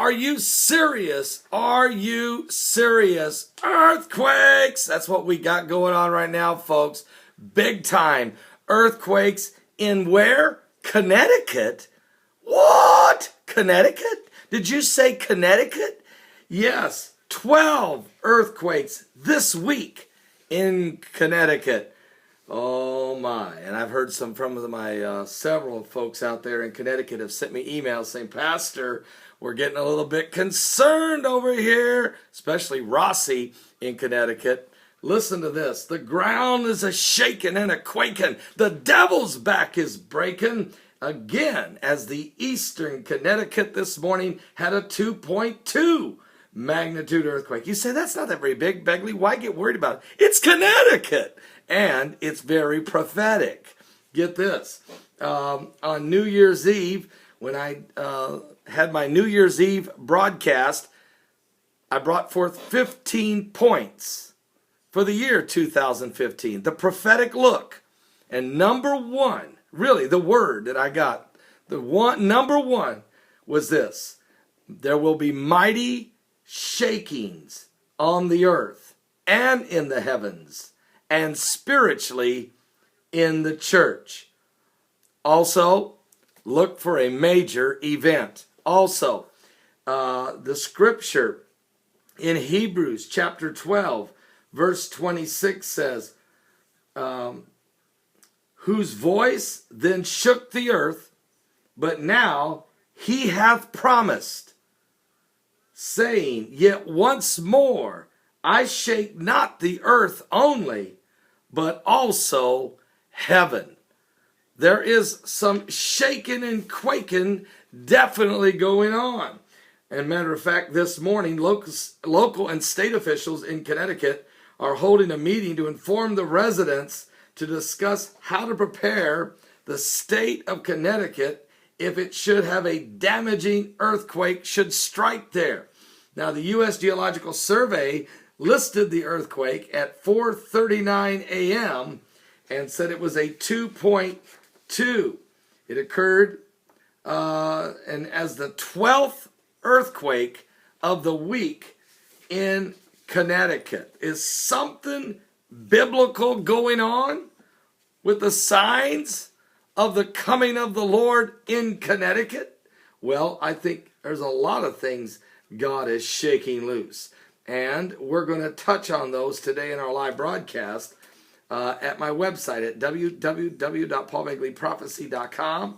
Are you serious? Are you serious? Earthquakes! That's what we got going on right now, folks. Big time. Earthquakes in where? Connecticut? What? Connecticut? Did you say Connecticut? Yes, 12 earthquakes this week in Connecticut. Oh my. And I've heard some from my several folks out there in Connecticut have sent me emails saying, Pastor, we're getting a little bit concerned over here, especially Rossi in Connecticut. Listen to this. The ground is a shaking and a quaking. The devil's back is breaking again as the eastern Connecticut this morning had a 2.2 magnitude earthquake. You say, that's not that very big, Begley. Why get worried about it? It's Connecticut. And it's very prophetic. Get this. On New Year's Eve, when I had my New Year's Eve broadcast, I brought forth 15 points for the year 2015. The prophetic look. And number one, really the word that I got, number one was this. There will be mighty shakings on the earth and in the heavens and spiritually in the church. Also, look for a major event. Also, the scripture in Hebrews chapter 12, verse 26 says, whose voice then shook the earth, but now he hath promised, saying, yet once more I shake not the earth only, but also heaven. There is some shaking and quaking definitely going on. And matter of fact, this morning, local and state officials in Connecticut are holding a meeting to inform the residents to discuss how to prepare the state of Connecticut if it should have a damaging earthquake should strike there. Now, the U.S. Geological Survey listed the earthquake at 4:39 a.m. and said it was a 2.2. It occurred and as the 12th earthquake of the week in Connecticut. Is something biblical going on with the signs of the coming of the Lord in Connecticut? Well, I think there's a lot of things God is shaking loose. And we're going to touch on those today in our live broadcast at my website at www.paulbegleyprophecy.com.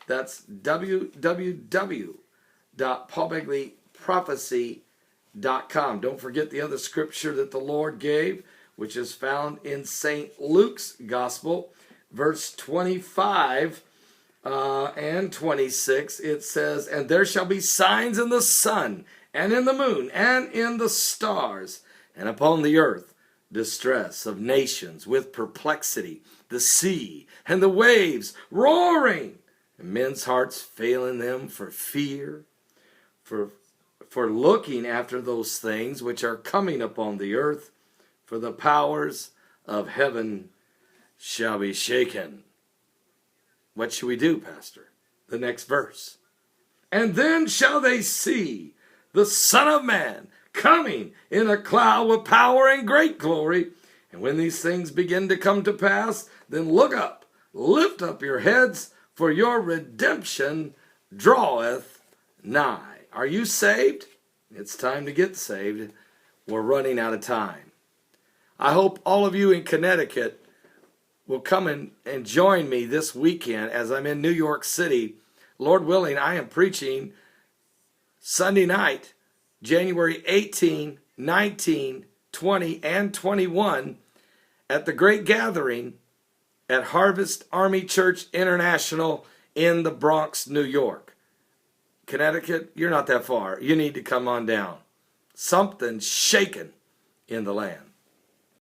That's www.paulbegleyprophecy.com. Don't forget the other scripture that the Lord gave, which is found in St. Luke's Gospel, verse 25 and 26. It says, and there shall be signs in the sun, and in the moon, and in the stars, and upon the earth distress of nations with perplexity, the sea and the waves roaring, and men's hearts failing them for fear, for looking after those things which are coming upon the earth, for the powers of heaven shall be shaken. What should we do, Pastor? The next verse. And then shall they see the Son of Man coming in a cloud with power and great glory. And when these things begin to come to pass, then look up, lift up your heads, for your redemption draweth nigh. Are you saved? It's time to get saved. We're running out of time. I hope all of you in Connecticut will come and join me this weekend as I'm in New York City. Lord willing, I am preaching Sunday night, January 18, 19, 20, and 21 at the Great Gathering at Harvest Army Church International in the Bronx, New York. Connecticut, you're not that far. You need to come on down. Something's shaking in the land.